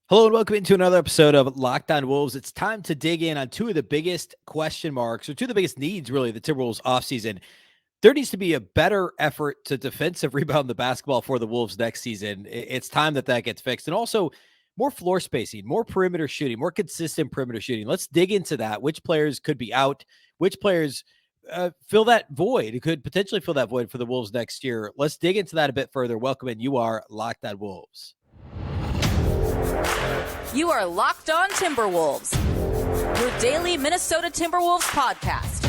Hello and welcome into another episode of Locked On Wolves. It's time to dig in on two of the biggest question marks, or two of the biggest needs, really, the Timberwolves offseason. There needs to be a better effort to defensive rebound the basketball for the Wolves next season. It's time that gets fixed. And also more floor spacing, more perimeter shooting, more consistent perimeter shooting. Let's dig into that. Which players could be out? Which players fill that void? Could potentially fill that void for the Wolves next year. Let's dig into that a bit further. Welcome in. You are Locked On Wolves. You are Locked On Timberwolves, your daily Minnesota Timberwolves podcast.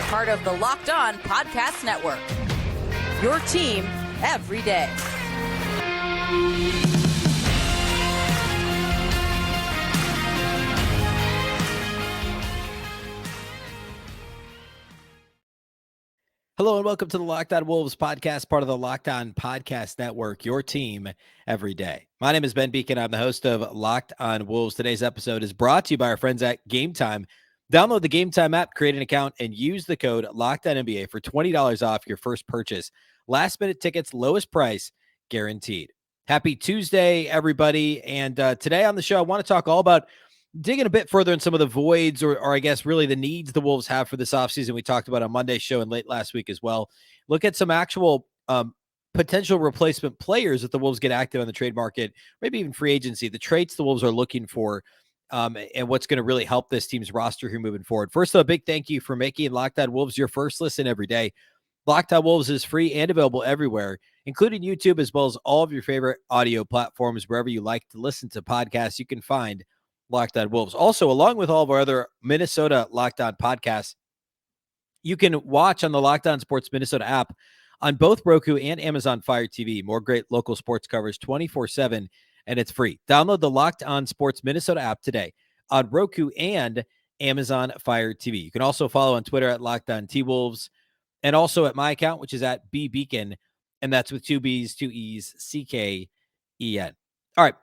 Part of the Locked On Podcast Network. Your team every day. Hello and welcome to the Locked On Wolves podcast, part of the Locked On Podcast Network, your team every day. My name is Ben Beecken. I'm the host of Locked On Wolves. Today's episode is brought to you by our friends at Game Time. Download the Game Time app, create an account, and use the code LOCKEDONNBA for $20 off your first purchase. Last-minute tickets, lowest price, guaranteed. Happy Tuesday, everybody. And today on the show, I want to talk all about digging a bit further in some of the voids or I guess really the needs the Wolves have for this offseason. We talked about on Monday's show and late last week as well. Look at some actual potential replacement players that the Wolves get active on the trade market, maybe even free agency, the traits the Wolves are looking for, and what's going to really help this team's roster here moving forward. First, a big thank you for making Locked On Wolves your first listen every day. Locked On Wolves is free and available everywhere, including YouTube, as well as all of your favorite audio platforms. Wherever you like to listen to podcasts, you can find Locked On Wolves. Also, along with all of our other Minnesota Locked On podcasts, you can watch on the Locked On Sports Minnesota app on both Roku and Amazon Fire TV. More great local sports coverage 24/7, and it's free. Download the Locked On Sports Minnesota app today on Roku and Amazon Fire TV. You can also follow on Twitter at Locked On T-Wolves, and also at my account, which is at Beecken, and that's with two B's, two E's, CKEN. All right.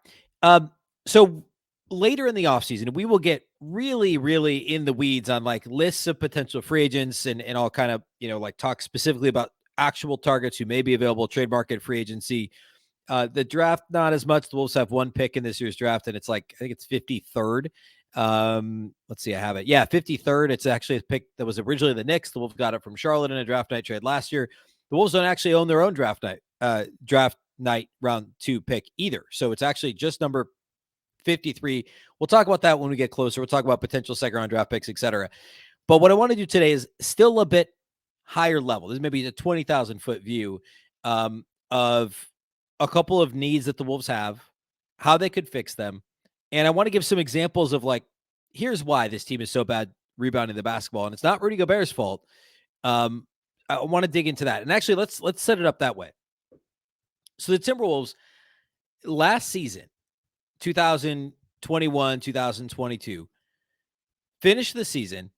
So later in the offseason, we will get really, really in the weeds on like lists of potential free agents and all kind of, like talk specifically about actual targets who may be available, trade market, free agency. The draft, not as much. The Wolves have one pick in this year's draft, and it's like, I think it's 53rd. Let's see, I have it. Yeah, 53rd. It's actually a pick that was originally the Knicks. The Wolves got it from Charlotte in a draft night trade last year. The Wolves don't actually own their own draft night round 2 pick either. So it's actually just number 53. We'll talk about that when we get closer. We'll talk about potential second round draft picks, etc. But what I want to do today is still a bit higher level. This is maybe a 20,000 foot view of a couple of needs that the Wolves have, how they could fix them. And I want to give some examples of like, here's why this team is so bad rebounding the basketball. And it's not Rudy Gobert's fault. I want to dig into that. And actually, let's set it up that way. So the Timberwolves last season, 2021, 2022, finished the season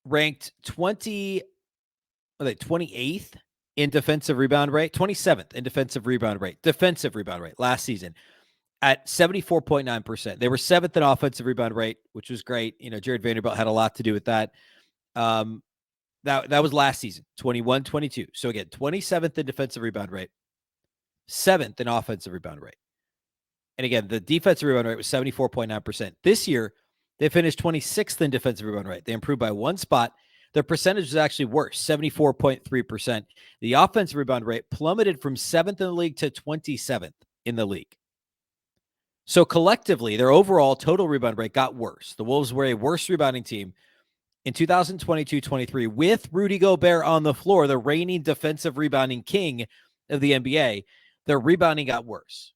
ranked 28th in defensive rebound rate, 27th in defensive rebound rate last season at 74.9%. They were 7th in offensive rebound rate, which was great. Jared Vanderbilt had a lot to do with that. That was last season, 21-22. So again, 27th in defensive rebound rate, 7th in offensive rebound rate. And again, the defensive rebound rate was 74.9%. This year, they finished 26th in defensive rebound rate. They improved by one spot. Their percentage was actually worse, 74.3%. The offensive rebound rate plummeted from 7th in the league to 27th in the league. So collectively, their overall total rebound rate got worse. The Wolves were a worse rebounding team in 2022-23 with Rudy Gobert on the floor, the reigning defensive rebounding king of the NBA. Their rebounding got worse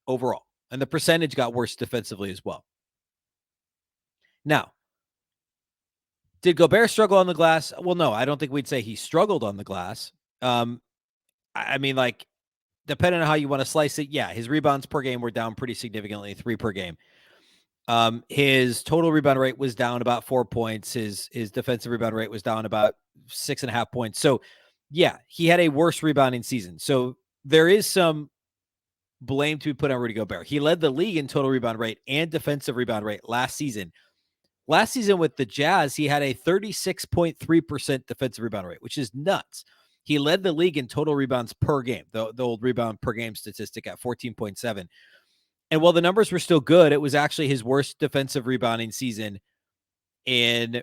overall, and the percentage got worse defensively as well. Now, did Gobert struggle on the glass? Well, no, I don't think we'd say he struggled on the glass. I mean, like, depending on how you want to slice it, yeah, his rebounds per game were down pretty significantly, 3 per game. His total rebound rate was down about 4 points. His defensive rebound rate was down about 6.5 points. So, yeah, he had a worse rebounding season. So there is some blame to be put on Rudy Gobert. He led the league in total rebound rate and defensive rebound rate last season. Last season with the Jazz, he had a 36.3% defensive rebound rate, which is nuts. He led the league in total rebounds per game, the old rebound per game statistic at 14.7. And while the numbers were still good, it was actually his worst defensive rebounding season in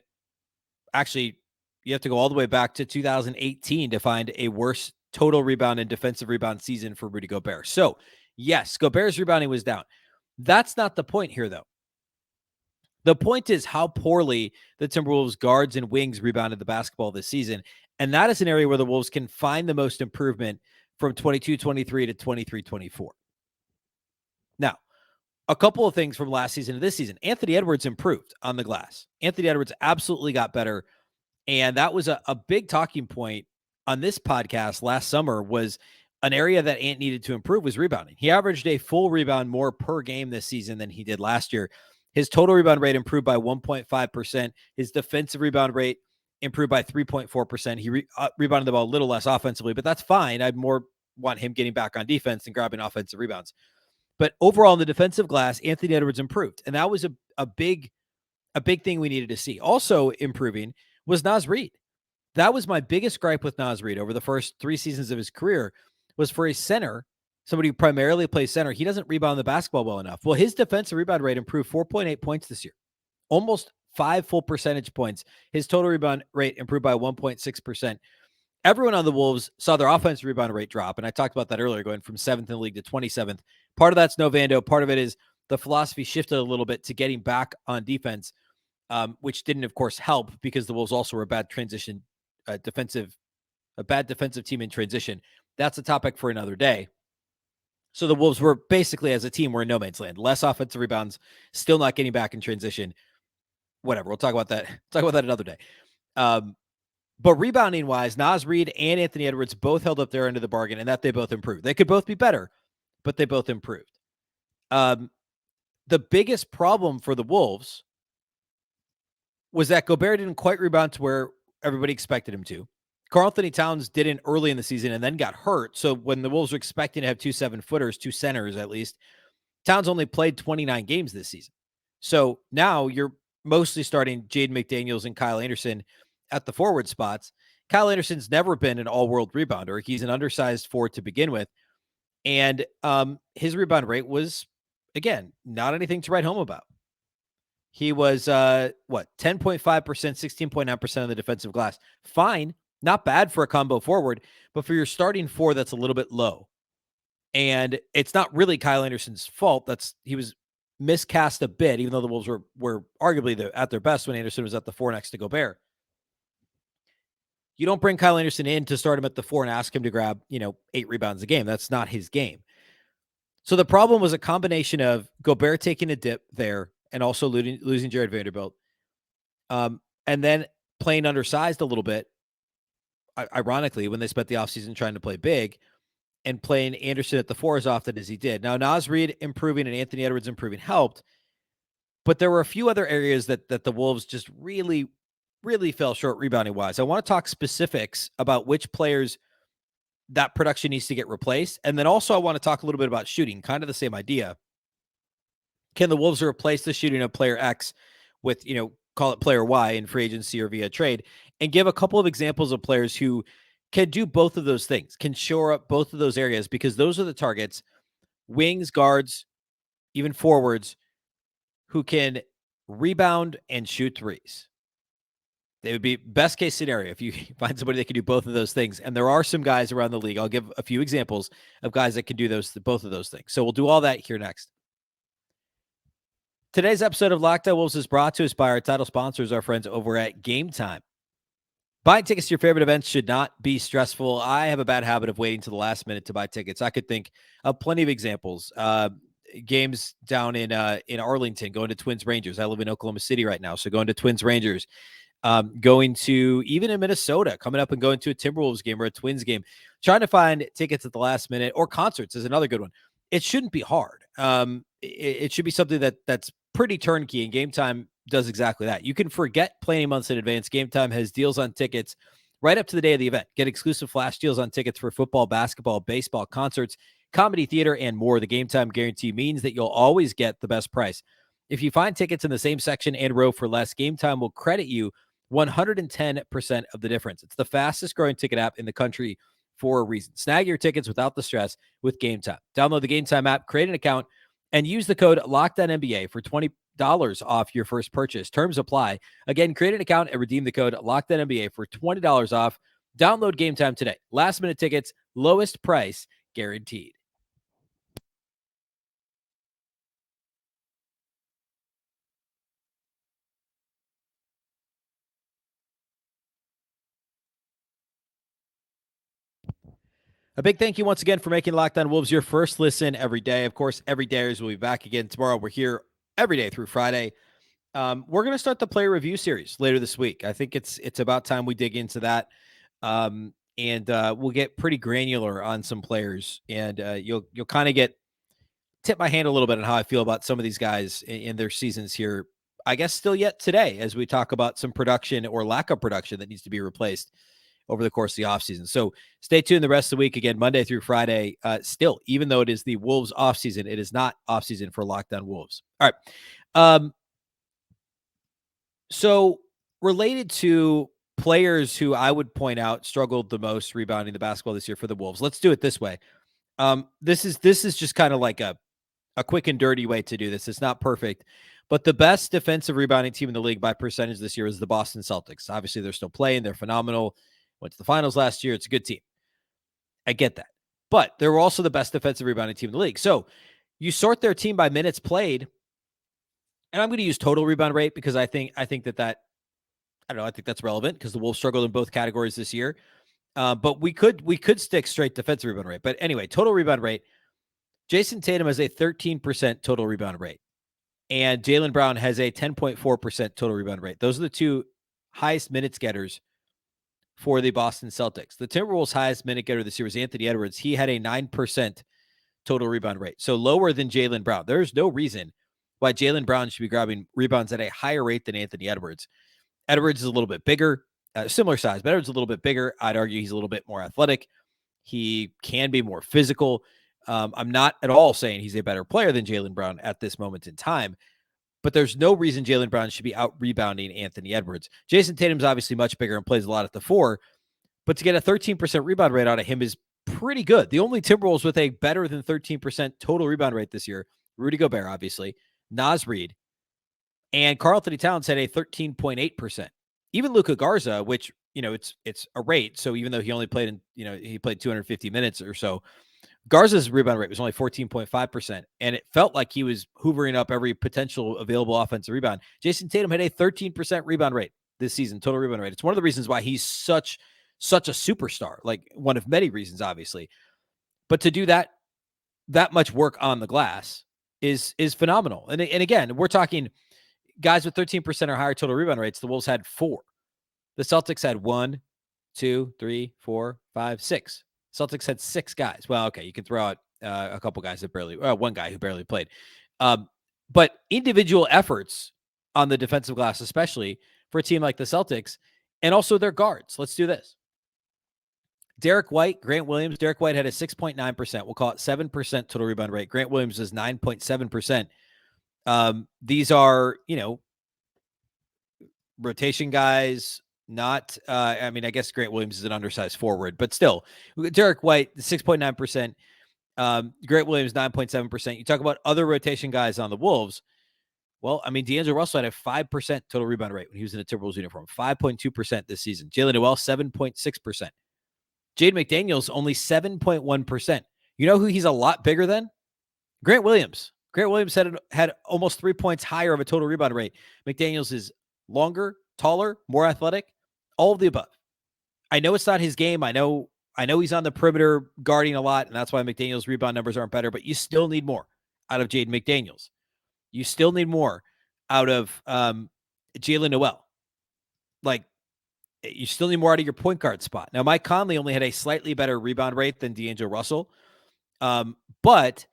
actually, you have to go all the way back to 2018 to find a worse total rebound and defensive rebound season for Rudy Gobert. So, yes, Gobert's rebounding was down. That's not the point here, though. The point is how poorly the Timberwolves guards and wings rebounded the basketball this season. And that is an area where the Wolves can find the most improvement from 22-23 to 23-24. Now, a couple of things from last season to this season. Anthony Edwards improved on the glass. Anthony Edwards absolutely got better. And that was a big talking point on this podcast last summer, was an area that Ant needed to improve was rebounding. He averaged a full rebound more per game this season than he did last year. His total rebound rate improved by 1.5%. His defensive rebound rate improved by 3.4%. He rebounded the ball a little less offensively, but that's fine. I'd more want him getting back on defense and grabbing offensive rebounds. But overall, in the defensive glass, Anthony Edwards improved. And that was a big thing we needed to see. Also improving was Naz Reid. That was my biggest gripe with Naz Reid over the first 3 seasons of his career, was for a center, somebody who primarily plays center, he doesn't rebound the basketball well enough. Well, his defensive rebound rate improved 4.8 points this year, almost 5 full percentage points. His total rebound rate improved by 1.6%. Everyone on the Wolves saw their offensive rebound rate drop, and I talked about that earlier, going from 7th in the league to 27th. Part of that's Novando. Part of it is the philosophy shifted a little bit to getting back on defense, which didn't, of course, help because the Wolves also were a bad defensive team in transition. That's a topic for another day. So the Wolves were basically, as a team, were in no man's land. Less offensive rebounds, still not getting back in transition. Whatever. We'll talk about that. Talk about that another day. But rebounding wise, Naz Reid and Anthony Edwards both held up their end of the bargain, and that they both improved. They could both be better, but they both improved. The biggest problem for the Wolves was that Gobert didn't quite rebound to where everybody expected him to. Karl-Anthony Towns didn't early in the season and then got hurt. So when the Wolves were expecting to have 2 7-footers, 2 centers at least, Towns only played 29 games this season. So now you're mostly starting Jaden McDaniels and Kyle Anderson at the forward spots. Kyle Anderson's never been an all-world rebounder. He's an undersized forward to begin with. And his rebound rate was, again, not anything to write home about. He was, 10.5%, 16.9% of the defensive glass. Fine. Not bad for a combo forward, but for your starting 4, that's a little bit low. And it's not really Kyle Anderson's fault. He was miscast a bit, even though the Wolves were arguably at their best when Anderson was at the 4 next to Gobert. You don't bring Kyle Anderson in to start him at the 4 and ask him to grab, 8 rebounds a game. That's not his game. So the problem was a combination of Gobert taking a dip there and also losing Jared Vanderbilt. And then playing undersized a little bit, ironically, when they spent the offseason trying to play big, and playing Anderson at the 4 as often as he did. Now, Naz Reid improving and Anthony Edwards improving helped, but there were a few other areas that the Wolves just really, really fell short rebounding-wise. I want to talk specifics about which players that production needs to get replaced, and then also I want to talk a little bit about shooting, kind of the same idea. Can the Wolves replace the shooting of player X with, call it player Y in free agency or via trade, and give a couple of examples of players who can do both of those things, can shore up both of those areas, because those are the targets, wings, guards, even forwards, who can rebound and shoot threes. They would be best case scenario if you find somebody that can do both of those things. And there are some guys around the league. I'll give a few examples of guys that can do both of those things. So we'll do all that here next. Today's episode of Locked On Wolves is brought to us by our title sponsors, our friends over at Game Time. Buying tickets to your favorite events should not be stressful. I have a bad habit of waiting to the last minute to buy tickets. I could think of plenty of examples. Games down in Arlington, going to Twins Rangers. I live in Oklahoma City right now, so going to Twins Rangers. Going to, even in Minnesota, coming up and going to a Timberwolves game or a Twins game. Trying to find tickets at the last minute, or concerts is another good one. It shouldn't be hard. It should be something that's pretty turnkey, and Game Time does exactly that. You can forget planning months in advance. Game Time has deals on tickets right up to the day of the event. Get exclusive flash deals on tickets for football, basketball, baseball, concerts, comedy, theater, and more. The Game Time guarantee means that you'll always get the best price. If you find tickets in the same section and row for less, Game Time will credit you 110% of the difference. It's the fastest growing ticket app in the country for a reason. Snag your tickets without the stress with Game Time. Download the Game Time app, create an account, and use the code LOCKEDONNBA for $20 off your first purchase. Terms apply. Again, create an account and redeem the code LOCKEDONNBA for $20 off. Download Game Time today. Last minute tickets, lowest price guaranteed. A big thank you once again for making Locked On Wolves your first listen every day. Of course, every dayers will be back again tomorrow. We're here every day through Friday. We're going to start the player review series later this week. I think it's about time we dig into that, and we'll get pretty granular on some players, and you'll kind of tip my hand a little bit on how I feel about some of these guys in their seasons here. I guess still yet today, as we talk about some production or lack of production that needs to be replaced over the course of the offseason. So stay tuned the rest of the week. Again, Monday through Friday. Still, even though it is the Wolves offseason, it is not offseason for Locked On Wolves. All right. So related to players who I would point out struggled the most rebounding the basketball this year for the Wolves, let's do it this way. This is just kind of like a quick and dirty way to do this. It's not perfect, but the best defensive rebounding team in the league by percentage this year is the Boston Celtics. Obviously, they're still playing. They're phenomenal. Went to the finals last year. It's a good team. I get that. But they're also the best defensive rebounding team in the league. So you sort their team by minutes played, and I'm going to use total rebound rate because I think that I don't know. I think that's relevant because the Wolves struggled in both categories this year. But we could stick straight defensive rebound rate. But anyway, total rebound rate. Jason Tatum has a 13% total rebound rate, and Jaylen Brown has a 10.4% total rebound rate. Those are the two highest minutes getters for the Boston Celtics. The Timberwolves' highest minute getter this year was Anthony Edwards. He had a 9% total rebound rate, so lower than Jaylen Brown. There's no reason why Jaylen Brown should be grabbing rebounds at a higher rate than Anthony Edwards. Edwards is a little bit bigger, similar size, but Edwards is a little bit bigger. I'd argue he's a little bit more athletic. He can be more physical. I'm not at all saying he's a better player than Jaylen Brown at this moment in time, but there's no reason Jaylen Brown should be out rebounding Anthony Edwards. Jason Tatum's obviously much bigger and plays a lot at the four, but to get a 13% rebound rate out of him is pretty good. The only Timberwolves with a better than 13% total rebound rate this year, Rudy Gobert, obviously, Naz Reid, and Karl-Anthony Towns had a 13.8%. Even Luka Garza, which, it's a rate. So even though he only played he played 250 minutes or so, Garza's rebound rate was only 14.5%, and it felt like he was hoovering up every potential available offensive rebound. Jason Tatum had a 13% rebound rate this season, total rebound rate. It's one of the reasons why he's such a superstar, like one of many reasons, obviously. But to do that much work on the glass is phenomenal. And again, we're talking guys with 13% or higher total rebound rates. The Wolves had 4. The Celtics had 1, 2, 3, 4, 5, 6. Celtics had 6 guys. Well, okay, you can throw out a couple guys that one guy who barely played. But individual efforts on the defensive glass, especially for a team like the Celtics, and also their guards. Let's do this. Derek White, Grant Williams. Derek White had a 6.9%. We'll call it 7% total rebound rate. Grant Williams is 9.7%. These are, rotation guys. Not, I guess Grant Williams is an undersized forward, but still, Derek White, 6.9%, Grant Williams, 9.7%. You talk about other rotation guys on the Wolves. Well, D'Angelo Russell had a 5% total rebound rate when he was in a Timberwolves uniform, 5.2% this season. Jalen Noel, 7.6%. Jaden McDaniels, only 7.1%. You know who he's a lot bigger than? Grant Williams. Grant Williams had almost 3 points higher of a total rebound rate. McDaniels is longer, taller, more athletic. All of the above. I know it's not his game. I know he's on the perimeter guarding a lot, and that's why McDaniels' rebound numbers aren't better, but you still need more out of Jaden McDaniels. You still need more out of Jalen Noel. Like, you still need more out of your point guard spot. Now, Mike Conley only had a slightly better rebound rate than D'Angelo Russell, but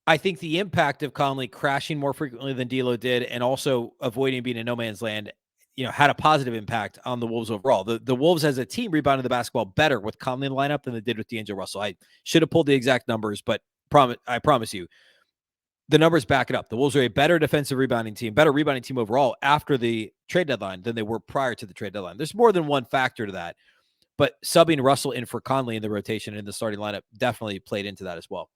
I think the impact of Conley crashing more frequently than D'Lo did and also avoiding being in no man's land, had a positive impact on the Wolves overall. The Wolves as a team rebounded the basketball better with Conley in the lineup than they did with D'Angelo Russell. I should have pulled the exact numbers, but I promise you, the numbers back it up. The Wolves are a better defensive rebounding team, better rebounding team overall after the trade deadline than they were prior to the trade deadline. There's more than one factor to that, but subbing Russell in for Conley in the rotation in the starting lineup definitely played into that as well.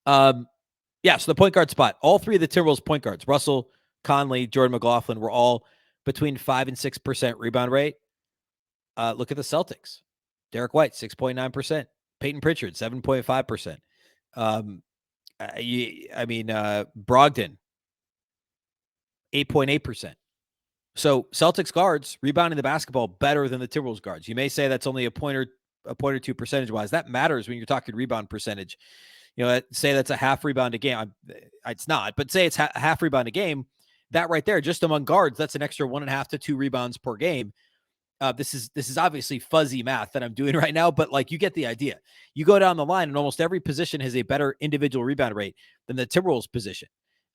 Yeah, so the point guard spot, all three of the Timberwolves point guards, Russell, Conley, Jordan McLaughlin, were all between 5 and 6% rebound rate. Look at the Celtics. Derek White, 6.9%. Peyton Pritchard, 7.5%. Brogdon, 8.8%. So Celtics guards rebounding the basketball better than the Timberwolves guards. You may say that's only a point or two percentage wise. That matters when you're talking rebound percentage. Say that's a half rebound a game. It's not, but say it's half rebound a game. That right there, just among guards, that's an extra 1.5 to 2 rebounds per game. This is obviously fuzzy math that I'm doing right now, but like you get the idea. You go down the line, and almost every position has a better individual rebound rate than the Timberwolves position,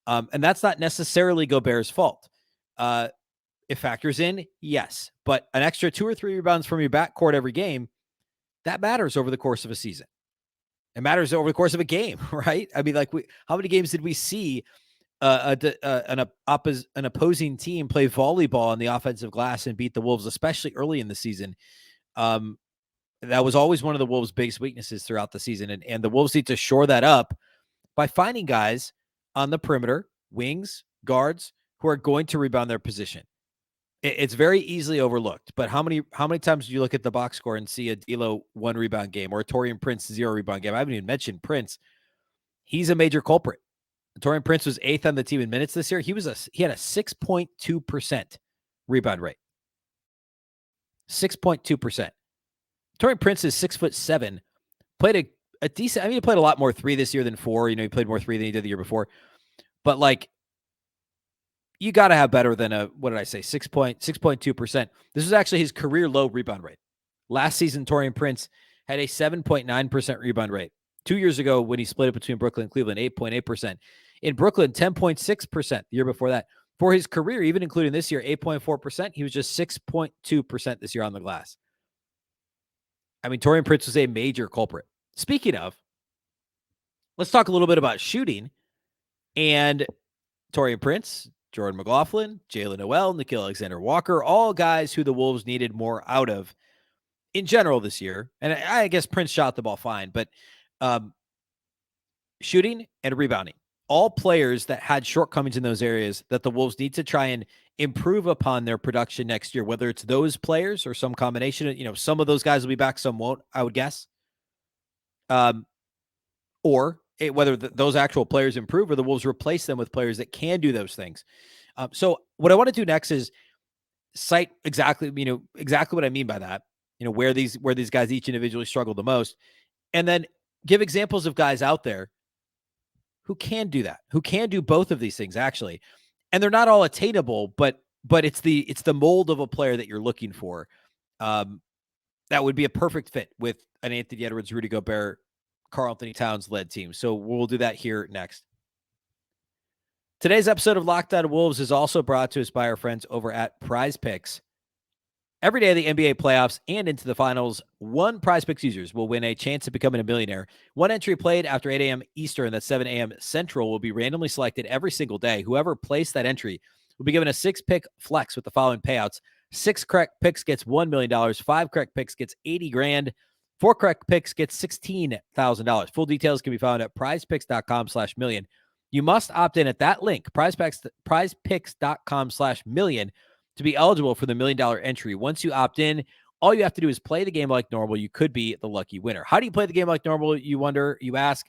and that's not necessarily Gobert's fault. It factors in, yes, but an extra 2 or 3 rebounds from your backcourt every game, that matters over the course of a season. It matters over the course of a game, right? I mean, how many games did we see an opposing team play volleyball on the offensive glass and beat the Wolves, especially early in the season? That was always one of the Wolves' biggest weaknesses throughout the season, and the Wolves need to shore that up by finding guys on the perimeter, wings, guards, who are going to rebound their position. It's very easily overlooked, but how many times do you look at the box score and see a D'Lo 1 rebound game or a Taurean Prince 0 rebound game? I haven't even mentioned Prince. He's a major culprit. Taurean Prince was 8th on the team in minutes this year. He had a 6.2% rebound rate. 6.2%. Taurean Prince is 6'7", played a decent. I mean, he played a lot more 3 this year than 4. He played more 3 than he did the year before. But you got to have better than 6.2%. This was actually his career low rebound rate. Last season, Taurean Prince had a 7.9% rebound rate. 2 years ago, when he split it between Brooklyn and Cleveland, 8.8%. In Brooklyn, 10.6% the year before that. For his career, even including this year, 8.4%. He was just 6.2% this year on the glass. I mean, Taurean Prince was a major culprit. Speaking of, let's talk a little bit about shooting. And Taurean Prince, Jordan McLaughlin, Jalen Noel, Nickeil Alexander-Walker, all guys who the Wolves needed more out of in general this year. And I guess Prince shot the ball fine, but shooting and rebounding, all players that had shortcomings in those areas that the Wolves need to try and improve upon their production next year, whether it's those players or some combination. Some of those guys will be back, some won't, I would guess. Or whether those actual players improve or the Wolves replace them with players that can do those things. So what I want to do next is cite exactly what I mean by that, where these guys each individually struggle the most, and then give examples of guys out there who can do that, who can do both of these things actually. And they're not all attainable, but it's the mold of a player that you're looking for. That would be a perfect fit with an Anthony Edwards, Rudy Gobert, Karl-Anthony Towns led team. So we'll do that here next. Today's episode of Locked On Wolves is also brought to us by our friends over at Prize Picks. Every day of the NBA playoffs and into the finals, one Prize Picks users will win a chance of becoming a millionaire. One entry played after 8 a.m. Eastern, that's 7 a.m. Central, will be randomly selected every single day. Whoever placed that entry will be given a 6-pick flex with the following payouts. 6 correct picks gets $1 million. 5 correct picks gets $80,000. 4 correct picks gets $16,000. Full details can be found at prizepicks.com/million. You must opt in at that link, prizepicks.com/million, to be eligible for the $1 million entry. Once you opt in, all you have to do is play the game like normal. You could be the lucky winner. How do you play the game like normal, you ask?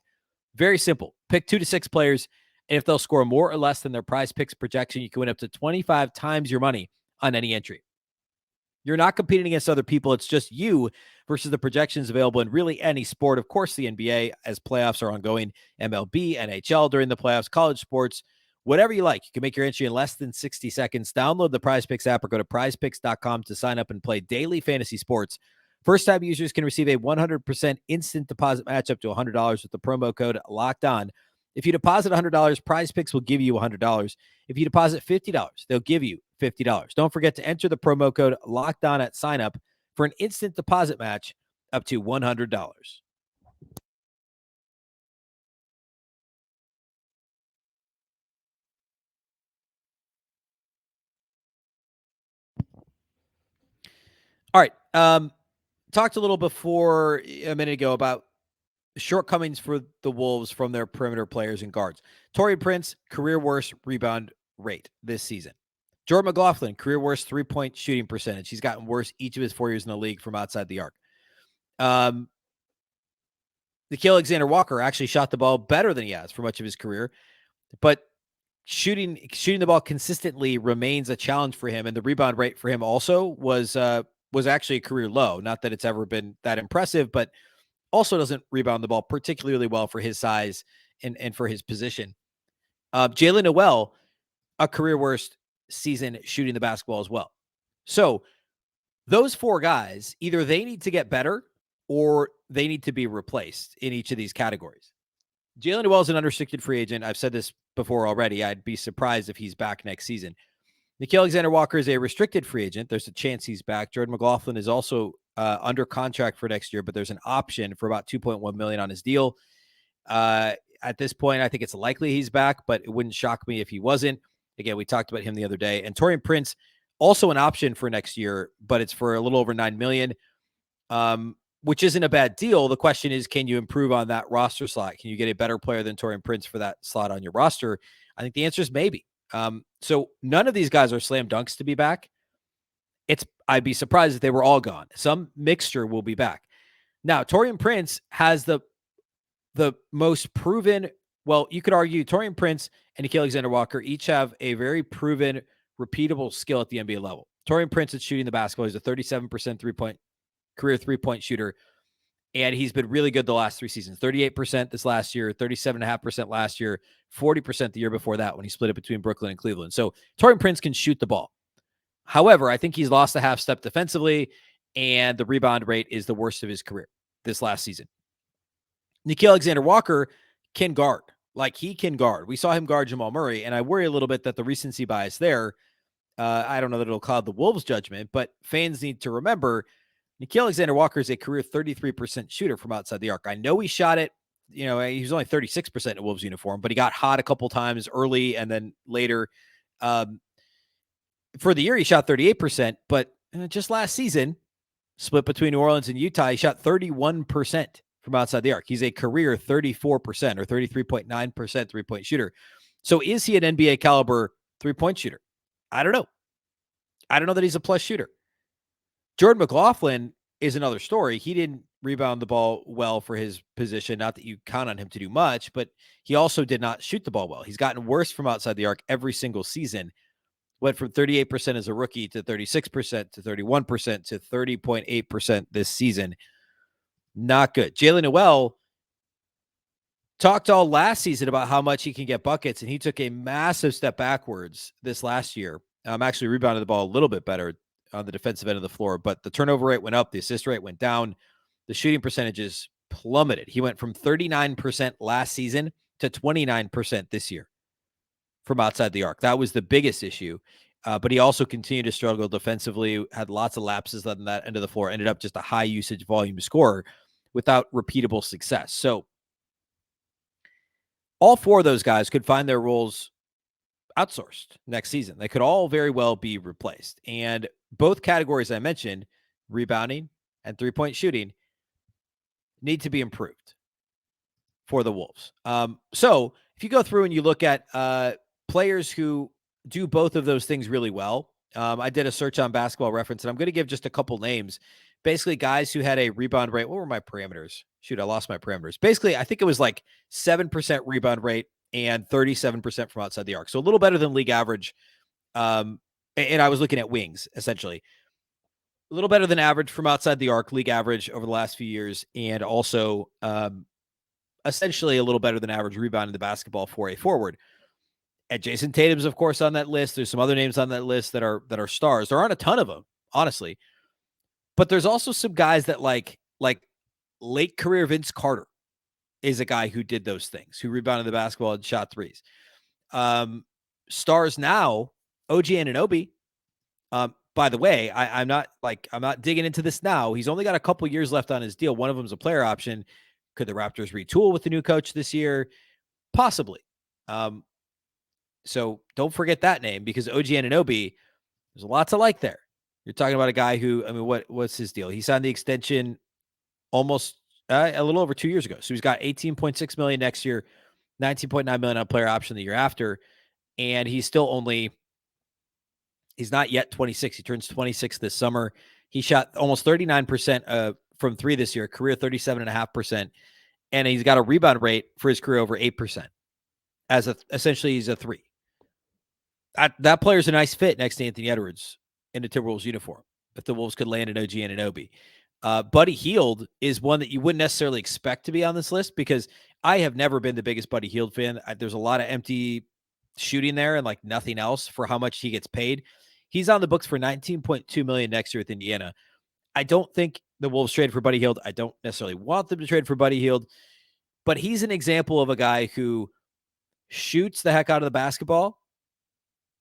Very simple. Pick 2 to 6 players, and if they'll score more or less than their Prize Picks projection, you can win up to 25 times your money on any entry. You're not competing against other people. It's just you versus the projections available in really any sport. Of course, the NBA, as playoffs are ongoing, MLB, NHL during the playoffs, college sports, whatever you like. You can make your entry in less than 60 seconds. Download the Prize Picks app or go to prizepicks.com to sign up and play daily fantasy sports. First-time users can receive a 100% instant deposit match up to $100 with the promo code LOCKEDON. If you deposit $100, Prize Picks will give you $100. If you deposit $50, they'll give you $50. Don't forget to enter the promo code LOCKEDON at sign up for an instant deposit match up to $100. All right. Talked a little before a minute ago about shortcomings for the Wolves from their perimeter players and guards. Taurean Prince, career worst rebound rate this season. Jordan McLaughlin, career worst 3-point shooting percentage. He's gotten worse each of his 4 years in the league from outside the arc. Nickeil Alexander-Walker actually shot the ball better than he has for much of his career, but shooting the ball consistently remains a challenge for him, and the rebound rate for him also was actually a career low. Not that it's ever been that impressive, but also doesn't rebound the ball particularly well for his size and for his position. Jalen Noel, a career worst season shooting the basketball as well. So those 4 guys, either they need to get better or they need to be replaced in each of these categories. Jalen Noel is an unrestricted free agent. I've said this before already. I'd be surprised if he's back next season. Nickeil Alexander-Walker is a restricted free agent. There's a chance he's back. Jordan McLaughlin is also under contract for next year, but there's an option for about $2.1 million on his deal. At this point, I think it's likely he's back, but it wouldn't shock me if he wasn't. Again, we talked about him the other day. And Taurean Prince, also an option for next year, but it's for a little over $9 million, which isn't a bad deal. The question is, can you improve on that roster slot? Can you get a better player than Taurean Prince for that slot on your roster? I think the answer is maybe. So none of these guys are slam dunks to be back. I'd be surprised if they were all gone. Some mixture will be back. Now, Taurean Prince has the most proven, well, you could argue Taurean Prince and Nickeil Alexander-Walker each have a very proven, repeatable skill at the NBA level. Taurean Prince is shooting the basketball. He's a 37% career three-point shooter, and he's been really good the last 3 seasons. 38% this last year, 37.5% last year, 40% the year before that when he split it between Brooklyn and Cleveland. So Taurean Prince can shoot the ball. However, I think he's lost a half step defensively, and the rebound rate is the worst of his career this last season. Nickeil Alexander-Walker can guard. Like, he can guard. We saw him guard Jamal Murray, and I worry a little bit that the recency bias there, I don't know that it'll cloud the Wolves' judgment, but fans need to remember Nickeil Alexander-Walker is a career 33% shooter from outside the arc. I know he shot it, he was only 36% in Wolves uniform, but he got hot a couple times early and then later. For the year, he shot 38%, but just last season, split between New Orleans and Utah, he shot 31% from outside the arc. He's a career 34% or 33.9% three-point shooter. So is he an NBA caliber three-point shooter? I don't know. I don't know that he's a plus shooter. Jordan McLaughlin is another story. He didn't rebound the ball well for his position. Not that you count on him to do much, but he also did not shoot the ball well. He's gotten worse from outside the arc every single season. Went from 38% as a rookie to 36% to 31% to 30.8% this season. Not good. Jalen Noel talked all last season about how much he can get buckets, and he took a massive step backwards this last year. Actually rebounded the ball a little bit better on the defensive end of the floor, but the turnover rate went up, the assist rate went down, the shooting percentages plummeted. He went from 39% last season to 29% this year from outside the arc. That was the biggest issue, but he also continued to struggle defensively, had lots of lapses on that end of the floor, ended up just a high usage volume scorer without repeatable success. So all 4 of those guys could find their roles outsourced next season. They could all very well be replaced. And both categories I mentioned, rebounding and three-point shooting, need to be improved for the Wolves. So if you go through and you look at players who do both of those things really well, I did a search on Basketball Reference, and I'm going to give just a couple names. Basically, guys who had a rebound rate. What were my parameters? Shoot, I lost my parameters. Basically, I think it was like 7% rebound rate and 37% from outside the arc. So a little better than league average. And I was looking at wings, essentially. A little better than average from outside the arc, league average over the last few years, and also essentially a little better than average rebound in the basketball for a forward. And Jason Tatum's, of course, on that list. There's some other names on that list that are stars. There aren't a ton of them, honestly. But there's also some guys that like late career Vince Carter is a guy who did those things, who rebounded the basketball and shot threes. Stars now, OG Anunoby. By the way, I'm not digging into this now. He's only got a couple years left on his deal. One of them's a player option. Could the Raptors retool with the new coach this year? Possibly. So don't forget that name, because OG Anunoby, there's a lot to like there. You're talking about a guy who, what's his deal? He signed the extension almost a little over 2 years ago. So he's got $18.6 million next year, $19.9 million on player option the year after, and he's not yet 26. He turns 26 this summer. He shot almost 39% from three this year, career 37.5%, and he's got a rebound rate for his career over 8%. Essentially, he's a three. That player's a nice fit next to Anthony Edwards in the Timberwolves uniform. If the Wolves could land an OG Anunoby. Buddy Hield is one that you wouldn't necessarily expect to be on this list because I have never been the biggest Buddy Hield fan. There's a lot of empty shooting there and like nothing else for how much he gets paid. He's on the books for $19.2 million next year with Indiana. I don't think the Wolves trade for Buddy Hield. I don't necessarily want them to trade for Buddy Hield, but he's an example of a guy who shoots the heck out of the basketball.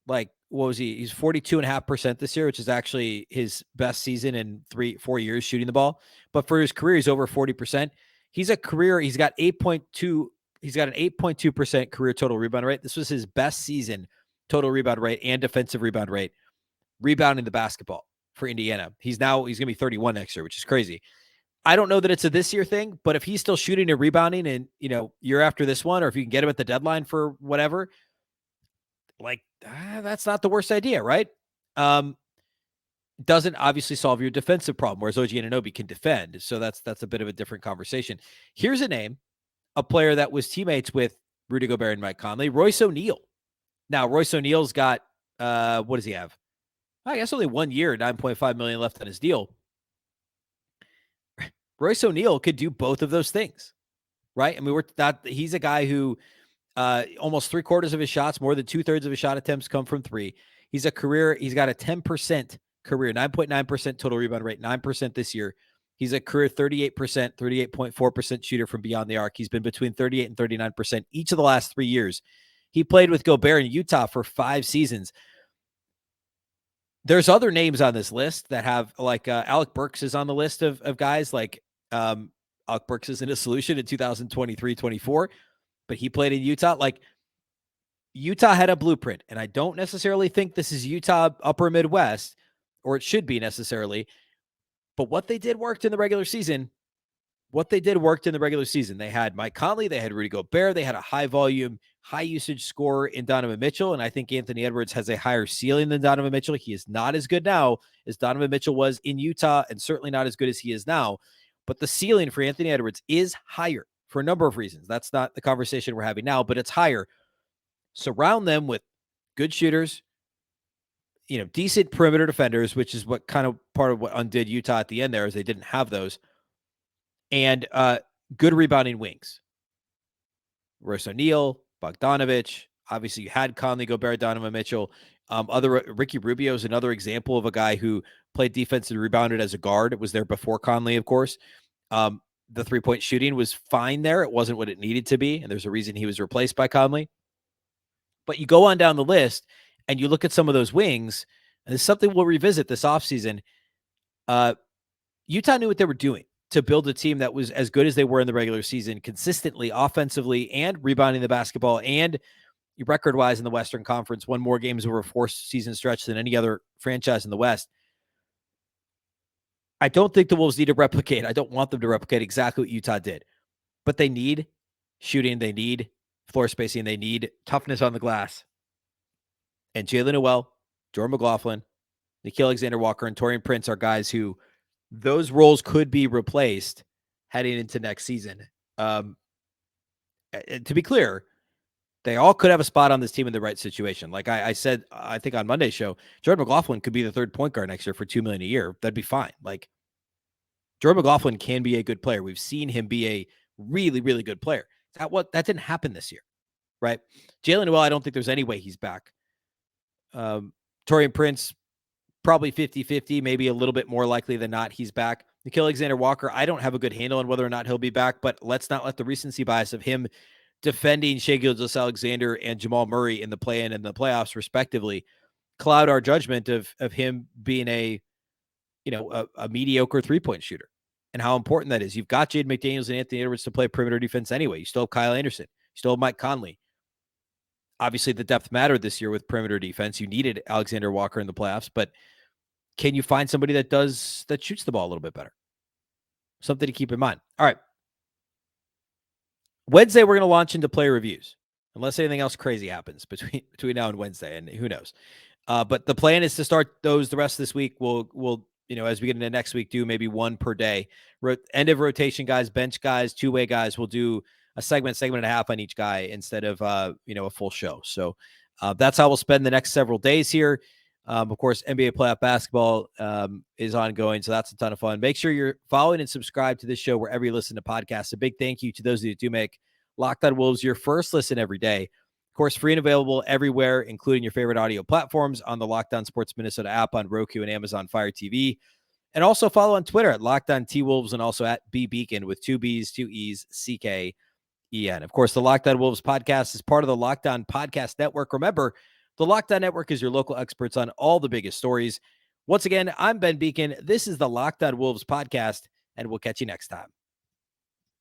Like, what was he? He's 42.5% this year, which is actually his best season in 3-4 years shooting the ball. But for his career, he's over 40%. He's got an 8.2% career total rebound rate. This was his best season total rebound rate and defensive rebound rate, rebounding the basketball for Indiana. He's going to be 31 next year, which is crazy. I don't know that it's a this year thing, but if he's still shooting and rebounding and, year after this one, or if you can get him at the deadline for whatever, that's not the worst idea, right? Doesn't obviously solve your defensive problem, whereas OG Anunoby can defend. So that's a bit of a different conversation. Here's a name, a player that was teammates with Rudy Gobert and Mike Conley, Royce O'Neal. Now, Royce O'Neal's got, what does he have? I guess only 1 year, $9.5 million left on his deal. Royce O'Neal could do both of those things, right? I mean, he's a guy who almost 3/4 of his shots, more than 2/3 of his shot attempts come from three. He's got a 10% career, 9.9% total rebound rate, 9% this year. He's a career 38.4% shooter from beyond the arc. He's been between 38 and 39% each of the last 3 years. He played with Gobert in Utah for 5 seasons. There's other names on this list that have Alec Burks is on the list of guys Alec Burks isn't a solution in 2023-24, but he played in Utah. Utah had a blueprint, and I don't necessarily think this is Utah upper Midwest, or it should be necessarily, but what they did worked in the regular season. They had Mike Conley, they had Rudy Gobert, they had a high volume, high usage scorer in Donovan Mitchell, and I think Anthony Edwards has a higher ceiling than Donovan Mitchell. He is not as good now as Donovan Mitchell was in Utah, and certainly not as good as he is now, but the ceiling for Anthony Edwards is higher for a number of reasons. That's not the conversation we're having now, but it's higher. Surround them with good shooters, decent perimeter defenders, which is what kind of part of what undid Utah at the end there is they didn't have those, and good rebounding wings. Royce O'Neal, Bogdanovich. Obviously, you had Conley, Gobert, Donovan Mitchell. Ricky Rubio is another example of a guy who played defense and rebounded as a guard. It was there before Conley, of course. The 3-point shooting was fine there. It wasn't what it needed to be, and there's a reason he was replaced by Conley. But you go on down the list, and you look at some of those wings, and it's something we'll revisit this offseason. Utah knew what they were doing to build a team that was as good as they were in the regular season, consistently, offensively, and rebounding the basketball, and record-wise in the Western Conference, won more games over a 4-season stretch than any other franchise in the West. I don't think the Wolves need to replicate. I don't want them to replicate exactly what Utah did. But they need shooting, they need floor spacing, they need toughness on the glass. And Jalen Noel, Jordan McLaughlin, Nickeil Alexander-Walker, and Taurean Prince are guys who those roles could be replaced heading into next season. To be clear, they all could have a spot on this team in the right situation. Like I said, I think on Monday's show, Jordan McLaughlin could be the third point guard next year for $2 million a year. That'd be fine. Like Jordan McLaughlin can be a good player. We've seen him be a really, really good player. That didn't happen this year, right? Jalen Noel, I don't think there's any way he's back. Taurean Prince, probably 50-50, maybe a little bit more likely than not he's back. Nickeil Alexander-Walker, I don't have a good handle on whether or not he'll be back, but let's not let the recency bias of him defending Shai Gilgeous-Alexander and Jamal Murray in the play-in and the playoffs, respectively, cloud our judgment of him being a mediocre three-point shooter and how important that is. You've got Jaden McDaniels and Anthony Edwards to play perimeter defense anyway. You still have Kyle Anderson. You still have Mike Conley. Obviously, the depth mattered this year with perimeter defense. You needed Alexander Walker in the playoffs, but can you find somebody that shoots the ball a little bit better? Something to keep in mind. All right, Wednesday, we're going to launch into player reviews, unless anything else crazy happens between now and Wednesday, and who knows. But the plan is to start those the rest of this week. We'll as we get into next week, do maybe one per day. End of rotation guys, bench guys, two-way guys. We'll do a segment and a half on each guy instead of a full show. So that's how we'll spend the next several days here. Of course, NBA playoff basketball is ongoing, so that's a ton of fun. Make sure you're following and subscribe to this show wherever you listen to podcasts. A big thank you to those of you that do make Locked On Wolves your first listen every day. Of course, free and available everywhere, including your favorite audio platforms, on the Locked On Sports Minnesota app, on Roku and Amazon Fire TV. And also follow on Twitter at Locked On T-Wolves and also at Beecken with 2 B's, 2 E's, CKEN. Of course, the Locked On Wolves podcast is part of the Locked On Podcast Network. Remember, the Locked On Network is your local experts on all the biggest stories. Once again, I'm Ben Beecken. This is the Locked On Wolves podcast, and we'll catch you next time.